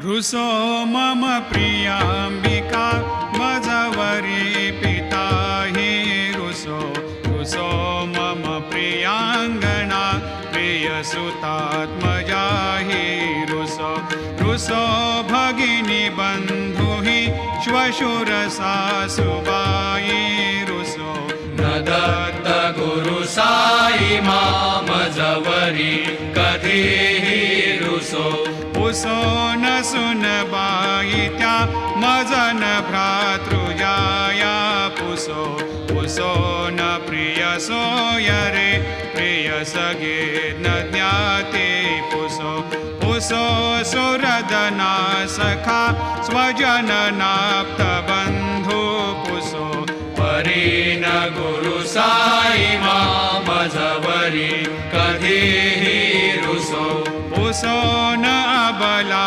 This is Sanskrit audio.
रुसो मम प्रियाम्बिका मजवरी पिता हि रुसो रुसो मम प्रियांगना प्रियसुतात्मजा हि रुसो रुसो भगिनी बंधु हि श्वशुर सासुबाई रुसो न दत्त गुरु साई मजवरी कधीही रुसो पुसो न सुनबाई त्या मजन भ्रातृजाया पुसो पुसो न प्रिय सोयरे प्रिय सगे न ज्ञाते पुसो पुसो सुरदना सखा स्वजन नाप्त बंधु पुसो परी न गुरु साई मजवरी कधीही रुसो पुसो न अबला